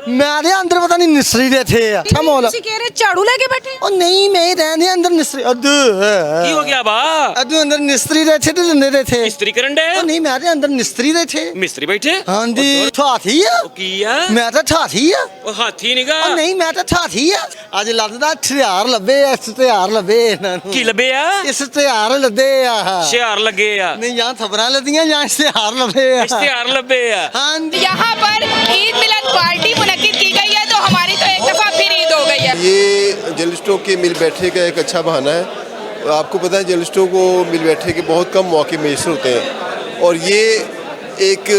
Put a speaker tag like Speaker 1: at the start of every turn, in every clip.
Speaker 1: ਮੈਂ ਦੇ ਅੰਦਰ ਪਤਾ ਨਹੀਂ ਨਿਸਰੀ ਦੇ ਥੇ ਆ ਅੱਛਾ ਮੌਲ
Speaker 2: ਤੁਸੀਂ ਕਹਿ ਰਹੇ ਝਾੜੂ ਲੈ ਕੇ ਬੈਠੇ
Speaker 1: ਉਹ ਨਹੀਂ ਮੈਂ ਰਹਿੰਦੇ ਅੰਦਰ ਨਿਸਰੀ ਅੱਧੂ
Speaker 3: ਕੀ ਹੋ ਗਿਆ ਬਾ
Speaker 1: ਅੱਧੂ ਅੰਦਰ ਨਿਸਤਰੀ ਦੇ ਥੇ ਤੇ ਦਿੰਦੇ ਦੇ ਥੇ
Speaker 3: ਇਸਤਰੀ ਕਰਨ ਦੇ
Speaker 1: ਉਹ ਨਹੀਂ ਮੈਂ ਦੇ ਅੰਦਰ ਨਿਸਤਰੀ ਦੇ ਥੇ
Speaker 3: ਮਿਸਤਰੀ ਬੈਠੇ
Speaker 1: ਹਾਂਜੀ ਠਾਠੀ ਆ
Speaker 3: ਉਹ ਕੀ ਆ
Speaker 1: ਮੈਂ ਤਾਂ ਠਾਠੀ ਆ
Speaker 3: ਉਹ ਹਾਥੀ ਨਿਗਾ
Speaker 1: ਉਹ ਨਹੀਂ ਮੈਂ ਤਾਂ ਠਾਠੀ ਆ ਅੱਜ ਲੱਦਦਾ ਹਥਿਆਰ ਲੱਭੇ ਇਸ਼ਤਿਹਾਰ ਲੱਭੇ ਇਹਨਾਂ ਨੂੰ
Speaker 3: ਕੀ ਲੱਭਿਆ
Speaker 1: ਇਸ਼ਤਿਹਾਰ ਲੱਦੇ ਆ
Speaker 3: ਹੁਸ਼ਿਆਰ ਲੱਗੇ ਆ
Speaker 1: ਨਹੀਂ ਜਾਂ ਖਬਰਾਂ ਲੱਦੀਆਂ ਜਾਂ ਇਸ਼ਤਿਹਾਰ ਲੱਭੇ ਆ
Speaker 3: ਇਸ਼ਤਿਹਾਰ ਲੱਭੇ ਆ
Speaker 1: ਹਾਂਜੀ
Speaker 2: यहाँ पर ईद मिलन पार्टी मुनक्किद की गई है तो हमारी तो एक दफा फिर ईद हो गई है।
Speaker 4: ये जर्नलिस्टों के मिल बैठने का एक अच्छा बहाना है। आपको पता है जर्नलिस्टों को मिल बैठने के बहुत कम मौके मैसर होते हैं और ये एक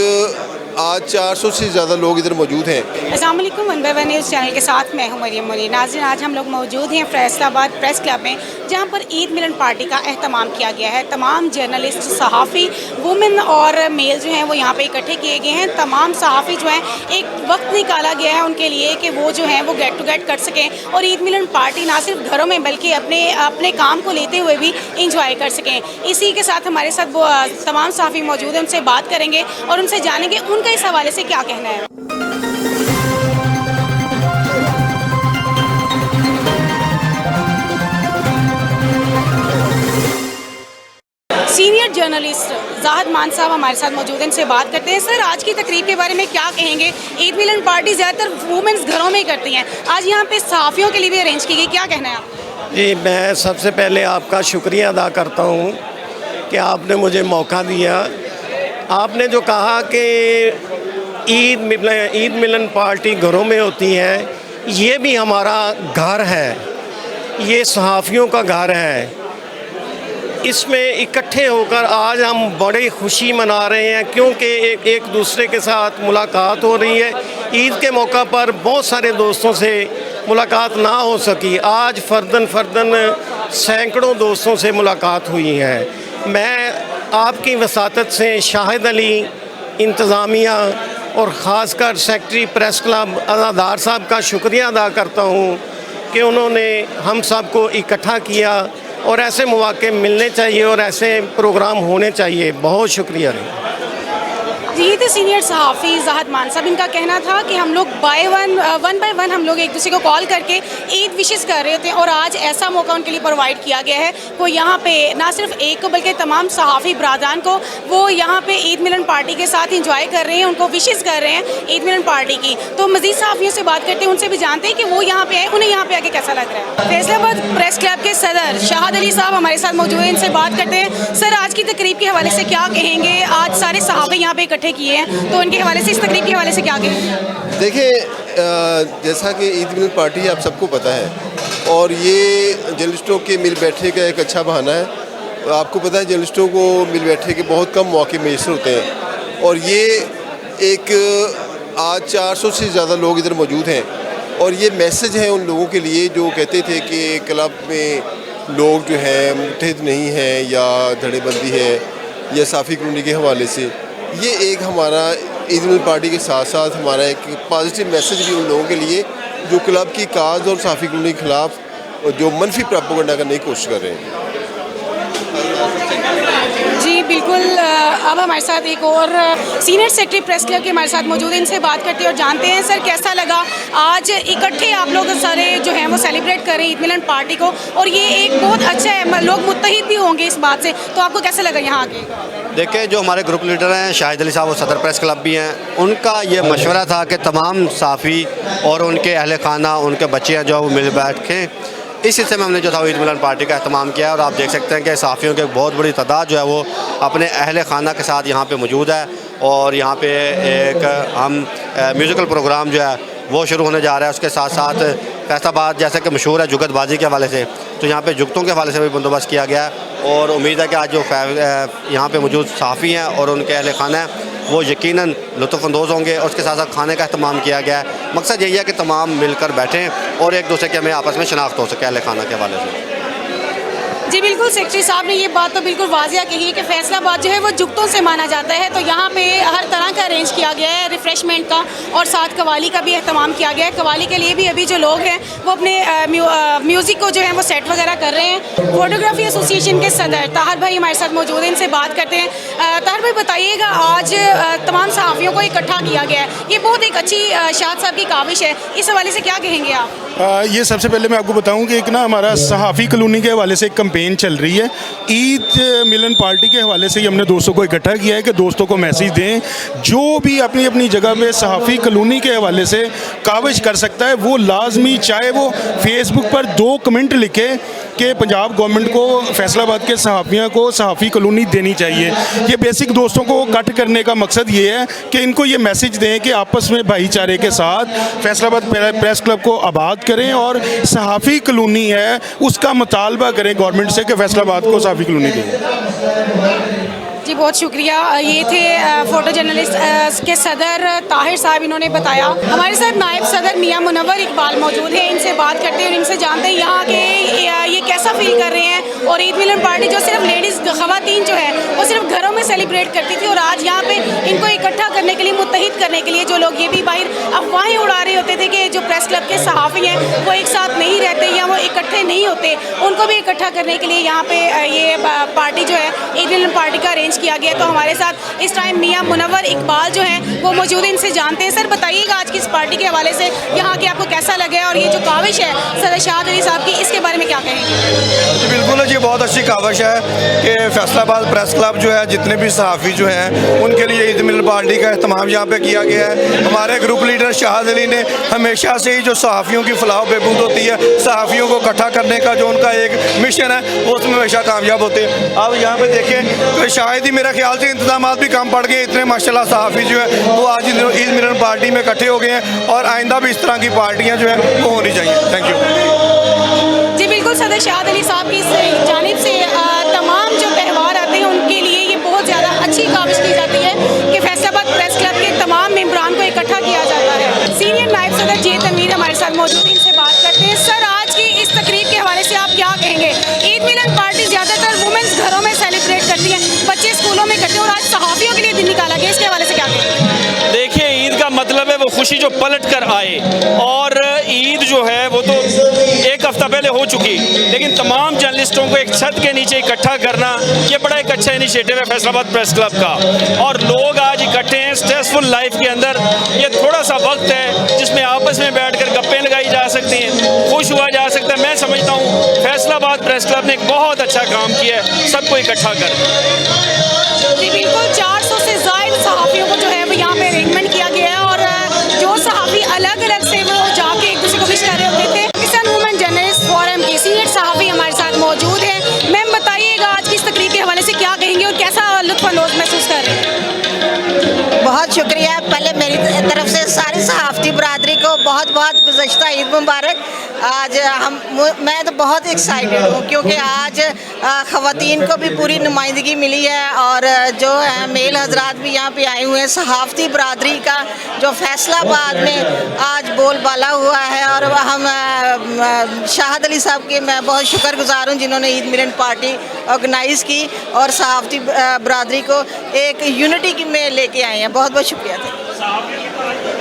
Speaker 4: आज 400 से ज़्यादा लोग इधर मौजूद हैं।
Speaker 2: अस्सलाम वालेकुम, one by one news channel के साथ मैं हूं मरियम मुनीर। नाज़रीन, आज हम लोग मौजूद हैं फैसलाबाद प्रेस क्लब में, जहां पर ईद मिलन पार्टी का एहतमाम किया गया है। तमाम जर्नलिस्ट, सहाफ़ी, वुमेन और मेल जो हैं वो यहाँ पे इकट्ठे किए गए हैं। तमाम सहाफ़ी जो हैं एक वक्त निकाला गया है उनके लिए कि वो जो हैं वो गेट टू गेट कर सकें और ईद मिलन पार्टी ना सिर्फ घरों में बल्कि अपने काम को लेते हुए भी इंजॉय कर सकें। इसी के साथ हमारे साथ वो तमाम सहाफ़ी मौजूद हैं, उनसे बात करेंगे और उनसे जानेंगे उनका इस हवाले से क्या कहना है। सीनियर जर्नलिस्ट जाहिद मान साहब हमारे साथ मौजूद हैं, इनसे बात करते हैं। सर, आज की तकरीब के बारे में क्या कहेंगे? ईद मिलन पार्टी ज़्यादातर वुमेन्स घरों में ही करती हैं, आज यहाँ पे सहाफ़ियों के लिए भी अरेंज की गई, क्या कहना है आप?
Speaker 5: जी, मैं सबसे पहले आपका शुक्रिया अदा करता हूँ कि आपने मुझे मौका दिया। आपने जो कहा कि ईद मिलन पार्टी घरों में होती है, ये भी हमारा घर है, ये सहाफ़ियों का घर है। इसमें इकट्ठे होकर आज हम बड़ी खुशी मना रहे हैं क्योंकि एक दूसरे के साथ मुलाकात हो रही है। ईद के मौका पर बहुत सारे दोस्तों से मुलाकात ना हो सकी, आज फ़र्दन सैकड़ों दोस्तों से मुलाकात हुई है। मैं आपकी वसातत से शाहिद अली, इंतज़ामिया और ख़ासकर सेक्रेटरी प्रेस क्लब अज़ादार साहब का शुक्रिया अदा करता हूँ कि उन्होंने हम सब को इकट्ठा किया और ऐसे मौके मिलने चाहिए और ऐसे प्रोग्राम होने चाहिए। बहुत शुक्रिया।
Speaker 2: ये थे सीनियर सहाफ़ी जाहिद मान साहब। इनका कहना था कि हम लोग वन बाय वन हम लोग एक दूसरे को कॉल करके ईद विशेस कर रहे थे और आज ऐसा मौका उनके लिए प्रोवाइड किया गया है। वो यहाँ पे ना सिर्फ एक को बल्कि तमाम सहाफ़ी बरादरान को वो यहाँ पे ईद मिलन पार्टी के साथ इंजॉय कर रहे हैं, उनको विशेस कर रहे हैं ईद मिलन पार्टी की। तो मज़ीद सहाफ़ियों से बात करते हैं, उनसे भी जानते हैं कि वो यहाँ पे आए, उन्हें यहाँ पे आके कैसा लग रहा है। फैसलाबाद प्रेस क्लब के सदर शाहिद अली साहब हमारे साथ मौजूद हैं, इनसे बात करते हैं। सर, आज की तकरीब के हवाले से क्या कहेंगे? आज सारे सहाफ़ी यहाँ पे इकट्ठे किए हैं, तो उनके हवाले से, इस तकरीब के हवाले से क्या कहेंगे?
Speaker 4: देखिए, जैसा कि ईद मिलन पार्टी आप सबको पता है और ये जर्नलिस्टों के मिल बैठने का एक अच्छा बहाना है। आपको पता है जर्नलिस्टों को मिल बैठने के बहुत कम मौके मैसर होते हैं और ये एक आज 400 से ज़्यादा लोग इधर मौजूद हैं और ये मैसेज है उन लोगों के लिए जो कहते थे कि क्लब में लोग जो हैं मुत्तहिद नहीं हैं या धड़ेबंदी है या साफ़ी कॉलोनी के हवाले से। ये एक हमारा ईद मिलन पार्टी के साथ साथ हमारा एक पॉजिटिव मैसेज भी उन लोगों के लिए जो क्लब की काज और साफ़ी कॉलोनी के ख़िलाफ़ जो मनफी प्रोपेगेंडा करने की कोशिश कर रहे हैं।
Speaker 2: जी बिल्कुल। अब हमारे साथ एक और सीनियर सेक्रेटरी प्रेस क्लब के हमारे साथ मौजूद हैं, इनसे बात करते हैं और जानते हैं सर कैसा लगा आज इकट्ठे आप लोग सारे जो हैं वो सेलिब्रेट कर रहे हैं ईद मिलन पार्टी को और ये एक बहुत अच्छा है, लोग मुत्तहिद भी होंगे इस बात से, तो आपको कैसा लगा यहाँ आके?
Speaker 6: देखिए, जो हमारे ग्रुप लीडर हैं शाहिद अली साहब, वो सदर प्रेस क्लब भी हैं, उनका ये मशवरा था कि तमाम सहाफ़ी और उनके अहल खाना, उनके बच्चे जो वो मिल बैठ के इस हिस्से में हमने जो था ईद मिलन पार्टी का एहतमाम किया और आप देख सकते हैं कि सहाफ़ियों की एक बहुत बड़ी तादाद जो है वो अपने अहल खाना के साथ यहाँ पे मौजूद है और यहाँ पे एक हम म्यूज़िकल प्रोग्राम जो है वो शुरू होने जा रहा है। उसके साथ साथ फैसलाबाद जैसे कि मशहूर है जुगतबाजी के हवाले से, तो यहाँ पे जुगतों के हवाले से भी बंदोबस्त किया गया है और उम्मीद है कि आज जो यहाँ पे मौजूद सहाफ़ी हैं और उनके अहल खाना हैं वो यकीनन लुत्फ़अंदोज़ होंगे और उसके साथ साथ खाने का अहतमाम किया गया है। मकसद यही है कि तमाम मिलकर बैठें और एक दूसरे के हमें आपस में शनाख्त हो सके अहल खाना के हवाले से।
Speaker 2: जी बिल्कुल, सेक्रेटरी साहब ने ये बात तो बिल्कुल वाजिया कही है कि फैसलाबाद जो है वो जुगतों से माना जाता है, तो यहाँ पे हर तरह का अरेंज किया गया है रिफ़्रेशमेंट का, और साथ कवाली का भी एहतमाम किया गया है। कवाली के लिए भी अभी जो लोग हैं वो अपने म्यूज़िक को जो है वो सेट वगैरह कर रहे हैं। फोटोग्राफी एसोसिएशन के सदर ताहिर भाई हमारे साथ मौजूद हैं, इनसे बात करते हैं। ताहिर भाई बताइएगा, आज तमाम सहाफ़ियों को इकट्ठा किया गया है, ये बहुत एक अच्छी शाद साहब की काविश है, इस हवाले से क्या कहेंगे आप?
Speaker 7: ये सबसे पहले मैं आपको बताऊं कि एक ना हमारा सहाफ़ी कॉलोनी के हवाले से एक कैंपेन चल रही है। ईद मिलन पार्टी के हवाले से ही हमने दोस्तों को इकट्ठा किया है कि दोस्तों को मैसेज दें, जो भी अपनी अपनी जगह पे सहाफ़ी कॉलोनी के हवाले से काविश कर सकता है वो लाजमी, चाहे वो फेसबुक पर 2 कमेंट लिखे कि पंजाब गवर्नमेंट को फैसलाबाद के सहाफ़ियों को सहाफ़ी कॉलोनी देनी चाहिए। ये बेसिक दोस्तों को कट करने का मकसद ये है कि इनको ये मैसेज दें कि आपस में भाईचारे के साथ फैसलाबाद प्रेस क्लब को आबाद करें और सहाफ़ी कॉलोनी है उसका मुतालबा करें गवर्नमेंट से कि फैसलाबाद को सहाफ़ी कॉलोनी दें।
Speaker 2: जी बहुत शुक्रिया। ये थे फ़ोटो जर्नलिस्ट के सदर ताहिर साहब, इन्होंने बताया। हमारे साथ नायब सदर मियां मुनव्वर इकबाल मौजूद हैं, इनसे बात करते हैं और इनसे जानते हैं यहाँ के ये कैसा फील कर रहे हैं। और ईद मिलन पार्टी जो सिर्फ लेडीज़ ख़वातीन जो है वो सिर्फ घरों में सेलिब्रेट करती थी, और आज यहाँ पे इनको इकट्ठा करने के लिए, मुत्तहिद करने के लिए जो लोग ये भी बाहर अफवाहें उड़ा रहे होते थे कि जो प्रेस क्लब के सहाफ़ी हैं वो एक साथ नहीं रहते या वो इकट्ठे नहीं होते, उनको भी इकट्ठा करने के लिए यहाँ पे ये पार्टी जो है ईद मिलन पार्टी का अरेंज किया गया। तो हमारे साथ इस टाइम मियां मुनव्वर इकबाल जो हैं वो मौजूद हैं, इनसे जानते हैं। सर बताइएगा, आज की इस पार्टी के हवाले से यहाँ के आपको कैसा लगे, और ये जो काविश है सदर शाद अली साहब की, इसके बारे में क्या कहेंगे?
Speaker 8: बिल्कुल जी, बहुत अच्छी काविश है कि फैसलाबाद प्रेस क्लब जो है, जितने भी सहाफ़ी जो हैं उनके लिए ईद मिलन पार्टी का अहतमाम यहाँ पे किया गया है। हमारे ग्रुप लीडर शाहद अली ने हमेशा से ही जो सहाफ़ियों की फलाह बहबूद होती है, सहाफ़ियों को इकट्ठा करने का जो उनका एक मिशन है वो उसमें हमेशा कामयाब होते हैं। अब यहाँ पे देखें तो शायद ही मेरा ख्याल से इंतजाम भी कम पड़ गए, इतने माशाल्लाह सहाफ़ी जो है वो आज ईद मिलन पार्टी में इकट्ठे हो गए हैं, और आइंदा भी इस तरह की पार्टियाँ जो है वो होनी चाहिए। थैंक यू
Speaker 2: जी बिल्कुल, सदर शाहद अली साहब की जानिब से तमाम जो त्यौहार आते हैं उनके लिए ये बहुत ज़्यादा अच्छी काविश की जाती है कि फैसलाबाद प्रेस क्लब के तमाम मेम्बरान को इकट्ठा किया जाता है। सीनियर नायब सदर जे तनवीर हमारे साथ मौजूद हैं, इनसे बात करते हैं। सर, आज की इस तकरीब के हवाले से आप क्या कहेंगे? ईद मिलन पार्टी ज़्यादातर वुमेंस घरों में सेलिब्रेट करती हैं, बच्चे स्कूलों में करते हैं, और आज सहाफ़ियों के लिए दिन निकाला गया, इसके हवाले से क्या कहेंगे?
Speaker 3: देखिए, ईद का मतलब है वो खुशी जो पलट कर आए, और ईद जो है वो तो एक हफ्ता पहले हो चुकी, लेकिन तमाम जर्नलिस्टों को एक छत के नीचे इकट्ठा करना ये बड़ा एक अच्छा इनिशिएटिव है फैसलाबाद प्रेस क्लब का। और लोग आज इकट्ठे हैं स्ट्रेसफुल लाइफ के अंदर, ये थोड़ा सा वक्त है जिसमें आपस में बैठकर गप्पें लगाई जा सकती हैं, खुश हुआ जा सकता है। मैं समझता हूँ फैसलाबाद प्रेस क्लब ने एक बहुत अच्छा काम किया है सबको इकट्ठा कर।
Speaker 2: जी बिल्कुल, 400 से ज़ायद सहाफ़ियों को जो है वो यहाँ पे अरेंजमेंट किया गया है, और जो सहाफ़ी अलग अलग से वो जाके एक दूसरे को विश कर रहे होते थे। पाकिस्तान वुमेन जर्नलिस्ट फोरम के सीनियर सहाफ़ी हमारे साथ मौजूद हैं। मैम बताइएगा, आज की इस तकरीब के हवाले से क्या कहेंगे और कैसा लुत्फ़अंदोज़ महसूस कर रहे हैं?
Speaker 9: बहुत शुक्रिया, पहले मेरी तरफ से सारी सहाफ़ती बरादरी को बहुत बहुत गुज़श्ता ईद मुबारक। आज मैं तो बहुत एक्साइटेड हूँ क्योंकि आज ख़वातीन को भी पूरी नुमाइंदगी मिली है, और जो है मेल हजरात भी यहाँ पे आए हुए हैं। सहाफ़ती बरादरी का जो फैसलाबाद में आज बोलबाला हुआ है, और हम शाहद अली साहब के मैं बहुत शुक्रगुजार हूँ जिन्होंने ईद मिलन पार्टी ऑर्गेनाइज़ की और सहाफ़ती बरादरी को एक यूनिटी में लेके आए हैं। बहुत बहुत शुक्रिया था।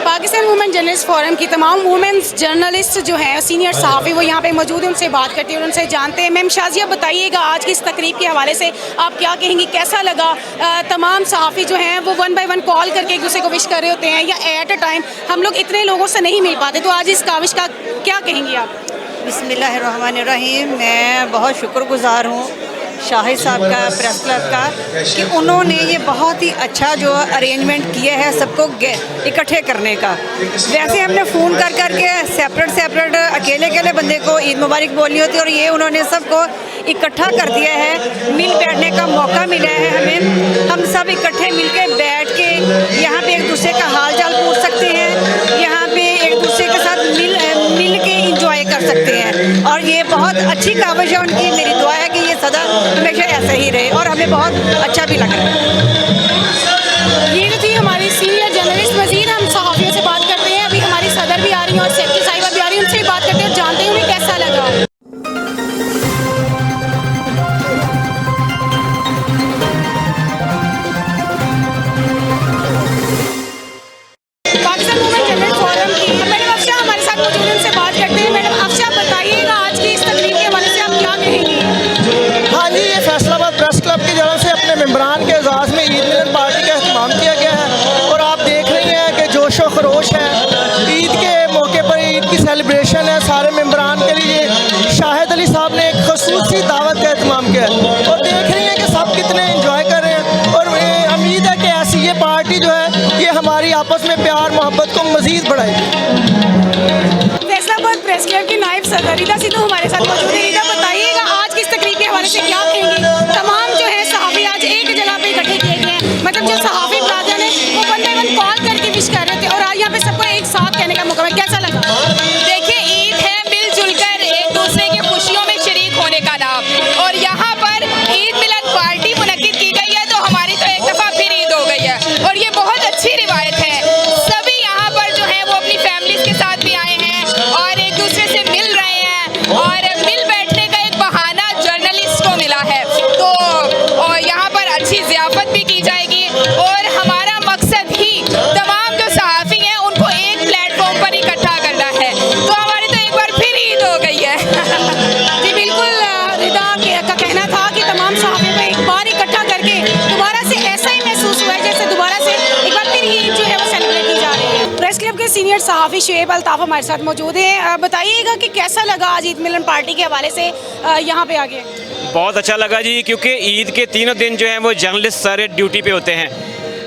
Speaker 2: पाकिस्तान वुमेन जर्नलिस्ट फोरम की तमाम वुमेन्स जर्नलिस्ट जो हैं सीनियर सहाफ़ी वो यहाँ पे मौजूद हैं, उनसे बात करते हैं और उनसे जानते हैं। मैम शाजिया बताइएगा, आज की इस तकरीब के हवाले से आप क्या कहेंगी, कैसा लगा? तमाम सहाफ़ी जो हैं वो 1 बाय 1 कॉल करके एक दूसरे को विश कर रहे होते हैं, या एट अ टाइम हम लोग इतने लोगों से नहीं मिल पाते, तो आज इस काविश का क्या कहेंगी आप?
Speaker 9: बिस्मिल्लाहिर्रहमानिर्रहीम। मैं बहुत शुक्रगुजार हूँ शाहिद साहब का, प्रेस क्लब का, कि उन्होंने ये बहुत ही अच्छा जो अरेंजमेंट किया है सबको इकट्ठे करने का। वैसे हमने फ़ोन कर करके सेपरेट अकेले बंदे को ईद मुबारक बोलनी होती है, और ये उन्होंने सबको इकट्ठा कर दिया है। मिल बैठने का मौका मिला है हमें, हम सब इकट्ठे मिल के बैठ के यहाँ पे एक दूसरे का हाल चाल पूछ सकते हैं, यहाँ पे एक दूसरे के साथ मिल के इंजॉय कर सकते हैं, और ये बहुत अच्छी काविश है उनकी। मेरी दुआ है कि ये सदा हमेशा ऐसा ही रहे, और हमें बहुत अच्छा भी लग रहा है।
Speaker 2: ये जो थी हमारी सीनियर जर्नलिस्ट। मज़ीद हम सहाफ़ियों से बात करते हैं, अभी हमारी सदर भी आ रही हैं और सेक्रेटरी साहिबा भी आ रही हैं, उनसे बात करते हैं और जानते हैं उन्हें कैसा लगा।
Speaker 10: सेलिब्रेशन है सारे मेम्बरान के लिए। शाहिद अली साहब ने एक खसूसी दावत का एहतमाम किया है और देख रही हैं कि सब कितने इंजॉय कर रहे हैं। और उम्मीद है कि ऐसी ये पार्टी जो है ये हमारी आपस में प्यार मोहब्बत को मज़ीद बढ़ाएगी।
Speaker 2: फैसलाबाद प्रेस क्लब की नायब सदर रिदा सिद्धू हमारे साथ मौजूद है। रिदा, बताइएगा आज की इस तकरीब के हवाले से क्या कहेंगे? तमाम जो है सहाफ़ी आज एक जगह पे इकट्ठे किए गए हैं, मतलब जो सहाफ़ी ब्रादर हैं वो वन बाय वन कॉल करके विश कर रहे थे और आज यहाँ पे सबको एक साथ कहने का मौका मिला, कैसा लगा?
Speaker 11: देखिए, ईद है मिलजुल कर एक दूसरे की खुशियों में शरीक होने का नाम, और यहाँ पर ईद मिलन पार्टी मुनक्किद की गई है तो हमारी तो एक दफ़ा फिर ईद हो गई है और ये बहुत अच्छी रिवायत है। सभी यहाँ पर जो है वो अपनी फैमिलीज के साथ भी आए हैं और एक दूसरे से मिल रहे हैं और मिल बैठने का एक बहाना जर्नलिस्ट को मिला है, तो और यहाँ पर अच्छी ज़ियाफ़त भी की जाएगी और हमारा मकसद ही तमाम जो सहाफ़ी हैं उनको एक प्लेटफॉर्म पर इकट्ठा करना है, तो हमारी तो एक बार फिर ईद हो गई है।
Speaker 2: जी बिल्कुल, रिदा का कहना था कि तमाम सहाफ़ियों को एक बार इकट्ठा करके दोबारा से ऐसा ही महसूस हुआ है जैसे दोबारा से एक बार फिर ईद जो है वो सेलिब्रेट की जा रही है। प्रेस क्लब के सीनियर सहाफ़ी शुएब अल्ताफ़ हमारे साथ मौजूद हैं। बताइएगा कि कैसा लगा आज ईद मिलन पार्टी के हवाले से यहाँ पे आगे?
Speaker 3: बहुत अच्छा लगा जी, क्योंकि ईद के तीनों दिन जो हैं वो जर्नलिस्ट सारे ड्यूटी पे होते हैं,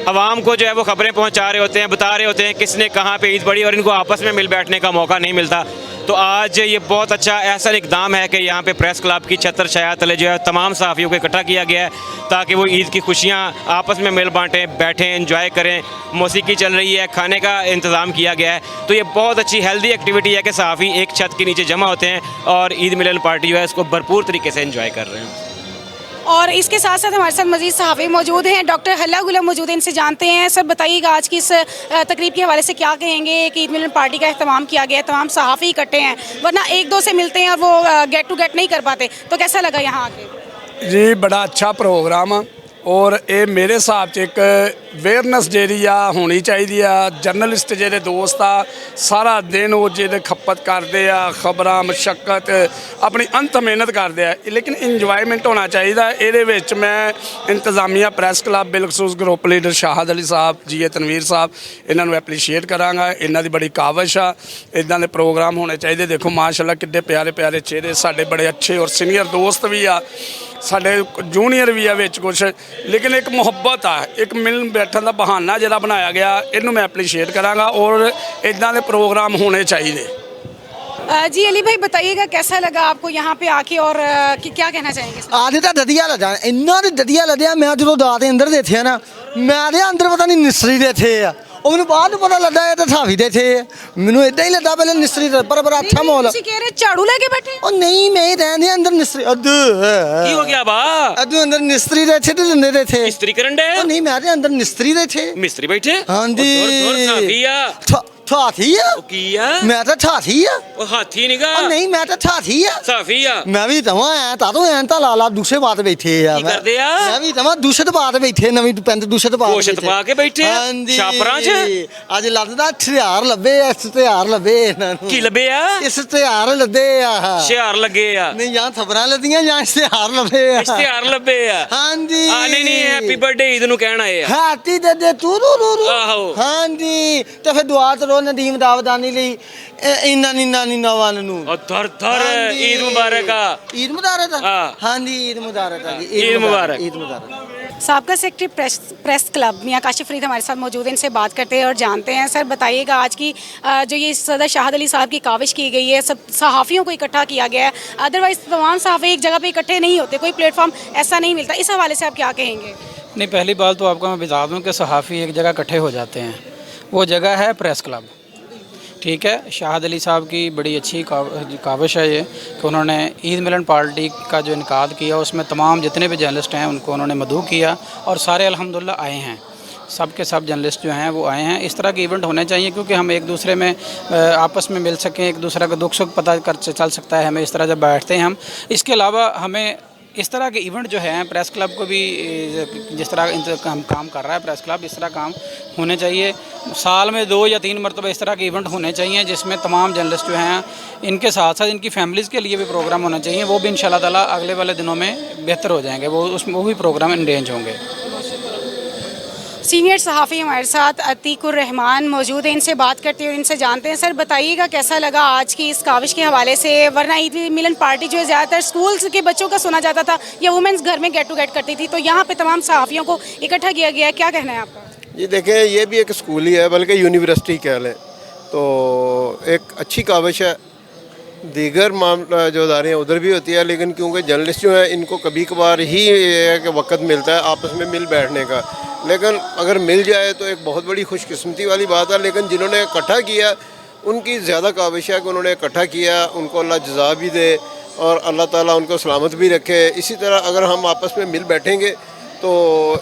Speaker 3: आवाम को जो है वो खबरें पहुंचा रहे होते हैं, बता रहे होते हैं किसने कहाँ पे ईद पढ़ी और इनको आपस में मिल बैठने का मौका नहीं मिलता। तो आज ये बहुत अच्छा ऐसा इक़दाम है कि यहाँ पे प्रेस क्लब की छतर छाया तले जो है तमाम सहाफ़ियों को इकट्ठा किया गया है ताकि वो ईद की खुशियाँ आपस में मिल बाँटें, बैठें, एंजॉय करें। मौसीकी चल रही है, खाने का इंतज़ाम किया गया है, तो ये बहुत अच्छी हेल्दी एक्टिविटी है कि सहाफ़ी एक छत के नीचे जमा होते हैं और ईद मिलन पार्टी जो है इसको भरपूर तरीके से एंजॉय कर रहे हैं।
Speaker 2: और इसके साथ साथ हमारे साथ मज़ीद सहाफ़ी मौजूद हैं, डॉक्टर हल्ला गुलाम मौजूद हैं, इनसे जानते हैं। सर, बताइएगा आज की इस तकरीब के हवाले से क्या कहेंगे कि ईद मिलन पार्टी का अहतमाम किया गया है, तमाम सहाफ़ी इकट्ठे हैं, वरना एक दो से मिलते हैं और वो गेट टू गेट नहीं कर पाते, तो कैसा लगा यहाँ आके?
Speaker 12: जी बड़ा अच्छा प्रोग्राम और ये मेरे हिसाब से एक अवेयरनेस जी होनी चाहिए। जर्नलिस्ट जेडे दोस्त आ सारा दिन वो जेडे खपत करते आ खबर मशक्कत अपनी अंत मेहनत करते हैं, लेकिन इंजॉयमेंट होना चाहिए। ये मैं इंतजामिया प्रेस क्लब बिलखसूस ग्रुप लीडर शाहिद अली साहब जी तनवीर साहब इन्होंने एप्रीशिएट कराँगा, इन्हों की बड़ी काविश आ, इदा के प्रोग्राम होने चाहिए। देखो माशाल्लाह कितने प्यारे प्यारे चेहरे, साढ़े बड़े अच्छे और सीनियर दोस्त भी आ, साढ़े जूनीयर भी है विच कुछ, लेकिन एक मुहब्बत आ, एक मिल बैठन का बहाना जो बनाया गया, इनू मैं एप्रीशिएट कराँगा और इदा के प्रोग्राम होने चाहिए।
Speaker 2: जी अली भाई, बताइएगा कैसा लगा आपको यहाँ पे आके और क्या कहना चाहेंगे?
Speaker 1: आज तो ददिया लजा, इन्ना ददिया लद्या, मैं जो दाद अंदर दे थे ना, मैं अंदर पता नहीं निसरी दे थे और मैंने बाद पता लगा ये तो सहाफ़ी दे थे, मैंने इदा ही लगा पहले निसरी पर बड़ा अच्छा माहौल।
Speaker 2: कह रहे झाड़ू लेके बैठे?
Speaker 1: और नहीं, मैं ही रहने अंदर निसरी
Speaker 3: की हो गया बा
Speaker 1: अदू अंदर निस्त्री रहे थे, दंदे रहे थे
Speaker 3: मिस्त्री करन दे।
Speaker 1: नहीं, मैं अंदर निस्त्री रहे थे,
Speaker 3: मिस्त्री बैठे।
Speaker 1: हाँ जी, हाथी मैं तो हाथी
Speaker 3: हाथी निगा
Speaker 1: नहीं, मैं तो हाथी
Speaker 3: साफी
Speaker 1: मैं भी तवा है तातो ऐन ता लाला दूसरे बात बैठे मैं भी तवा दूसरे बात बैठे नवी पेंट दूसरे बात
Speaker 3: गोशत पा के बैठे छापरां च
Speaker 1: आज लगदा हथियार लब्बे इस हथियार लब्बे
Speaker 3: की लब्बे आ
Speaker 1: इस हथियार लब्बे आ
Speaker 3: हथियार लगे आ
Speaker 1: नहीं यहां खबरां लदियां यहां हथियार लब्बे आ
Speaker 3: हथियार लब्बे आ हां जी नहीं नहीं हैप्पी बर्थडे ईद नु कहना है
Speaker 1: हैप्पी दे तू
Speaker 3: आहो
Speaker 1: हां जी तो फिर दुआ करो नदीम दावदानी ਲਈ ਇਹਨਾਂ ਨੀ ਨਵਾਂ ਨੂੰ
Speaker 3: ਧਰ ਧਰ ईद मुबारक
Speaker 1: ईद मुबारक हां जी ईद मुबारक
Speaker 3: ईद मुबारक
Speaker 1: ईद मुबारक।
Speaker 2: साबका सेक्रेटरी प्रेस क्लब मियां काशिफ फरीद हमारे साथ मौजूद हैं, इनसे बात करते हैं और जानते हैं। सर, बताइएगा आज की जो ये सदर शाहिद अली साहब की काविश की गई है, सब सहाफ़ियों को इकट्ठा किया गया है, अदरवाइज़ तमाम सहाफ़ी एक जगह पे इकट्ठे नहीं होते, कोई प्लेटफॉर्म ऐसा नहीं मिलता, इस हवाले से आप क्या कहेंगे?
Speaker 13: नहीं, पहली बात तो आपको मैं बता दूँ कि सहाफ़ी एक जगह इकट्ठे हो जाते हैं, वो जगह है प्रेस क्लब। ठीक है, शाहिद अली साहब की बड़ी अच्छी काविश है ये कि उन्होंने ईद मिलन पार्टी का जो इनकाद किया उसमें तमाम जितने भी जर्नलिस्ट हैं उनको उन्होंने मदऊ किया और सारे अल्हम्दुलिल्लाह आए हैं, सब के सब जर्नलिस्ट जो हैं वो आए हैं। इस तरह के इवेंट होने चाहिए क्योंकि हम एक दूसरे में आपस में मिल सकें, एक दूसरे का दुख सुख पता कर चल सकता है हमें, इस तरह जब बैठते हैं हम। इसके अलावा हमें इस तरह के इवेंट जो हैं प्रेस क्लब को भी जिस तरह काम कर रहा है प्रेस क्लब, इस तरह काम होने चाहिए। साल में 2 या 3 मरतबा इस तरह के इवेंट होने चाहिए जिसमें तमाम जर्नलिस्ट जो हैं इनके साथ साथ इनकी फैमिलीज़ के लिए भी प्रोग्राम होना चाहिए, वो भी इंशाल्लाह ताला अगले वाले दिनों में बेहतर हो जाएंगे, वो उसमें वो भी प्रोग्राम इंडेंज होंगे।
Speaker 2: सीनियर सहाफ़ी हमारे साथ अतीकुर रहमान मौजूद है, इनसे बात करते हैं और इनसे जानते हैं। सर बताइएगा कैसा लगा आज की इस काविश के हवाले से, वरना ईद मिलन पार्टी जो है ज़्यादातर स्कूल्स के बच्चों का सुना जाता था या वुमेंस घर में गेट टू गेट करती थी, तो यहाँ पे तमाम सहाफ़ियों को इकट्ठा किया गया है, क्या कहना है आपका?
Speaker 4: जी देखें, ये भी एक स्कूल ही है, बल्कि यूनिवर्सिटी कह लें, तो एक अच्छी काविश है। दीगर मामला जो अदारे उधर भी होती है, लेकिन क्योंकि जर्नलिस्ट जो है इनको कभी कभार ही वक्त मिलता है आपस में मिल बैठने का, लेकिन अगर मिल जाए तो एक बहुत बड़ी खुशकिस्मती वाली बात है। लेकिन जिन्होंने इकट्ठा किया उनकी ज़्यादा काविश है कि उन्होंने इकट्ठा किया, उनको अल्लाह जज़ा भी दे और अल्लाह ताला उनको सलामत भी रखे। इसी तरह अगर हम आपस में मिल बैठेंगे तो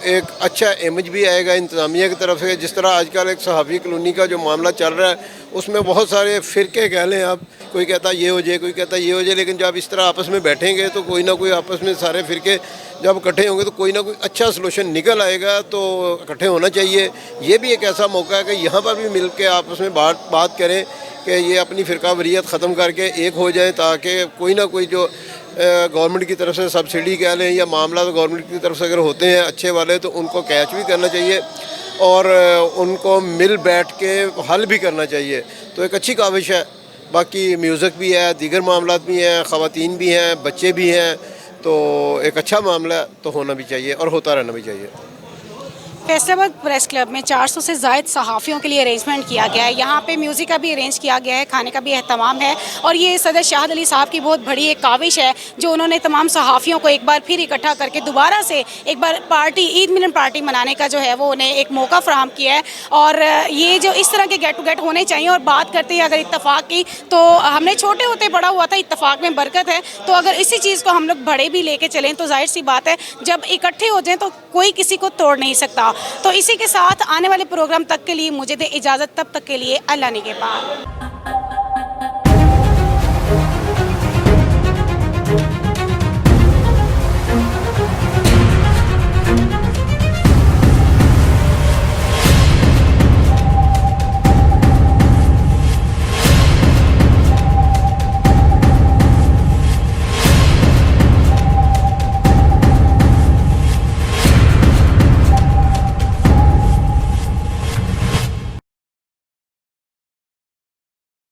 Speaker 4: एक अच्छा इमेज भी आएगा इंतज़ामिया की तरफ से। जिस तरह आजकल एक सहाफ़ी कॉलोनी का जो मामला चल रहा है उसमें बहुत सारे फ़िरके कह लें आप, कोई कहता ये हो जाए, कोई कहता ये हो जाए, लेकिन जब इस तरह आपस में बैठेंगे तो कोई ना कोई आपस में सारे फ़िरके जब इकट्ठे होंगे तो कोई ना कोई अच्छा सलूशन निकल आएगा। तो इकट्ठे होना चाहिए। ये भी एक ऐसा मौका है कि यहाँ पर भी मिल के आपस में बात करें कि ये अपनी फ़िरका वरीयत ख़त्म करके एक हो जाए, ताकि कोई ना कोई जो गवर्नमेंट की तरफ से सब्सिडी कह लें या मामला तो गवर्नमेंट की तरफ से अगर होते हैं अच्छे वाले तो उनको कैच भी करना चाहिए और उनको मिल बैठ के हल भी करना चाहिए। तो एक अच्छी काविश है। बाकी म्यूज़िक भी है, दीगर मामलात भी हैं, ख़वातीन भी हैं, बच्चे भी हैं, तो एक अच्छा मामला तो होना भी चाहिए और होता रहना भी चाहिए।
Speaker 2: फैसलाबाद प्रेस क्लब में 400 से ज़ायद सहाफ़ियों के लिए अरेंजमेंट किया गया है। यहाँ पे म्यूज़िक का भी अरेंज किया गया है, खाने का भी एहतमाम है और ये सदर शाहिद अली साहब की बहुत बड़ी एक काविश है जो उन्होंने तमाम सहाफ़ियों को एक बार फिर इकट्ठा करके दोबारा से एक बार पार्टी ईद मिलन पार्टी मनाने का जो है वो उन्हें एक मौका फ़राहम किया है। और ये जो इस तरह के गेट टू गेट होने चाहिए। और बात करते हैं अगर इत्तफ़ाक़ की, तो हमने छोटे होते पढ़ा हुआ था इत्तफ़ाक़ में बरकत है, तो अगर इसी चीज़ को हम लोग बड़े भी लेके चलें तो जाहिर सी बात है जब इकट्ठे हो जाएँ तो कोई किसी को तोड़ नहीं सकता। तो इसी के साथ आने वाले प्रोग्राम तक के लिए मुझे दे इजाज़त, तब तक के लिए अल्लाह निगहबान।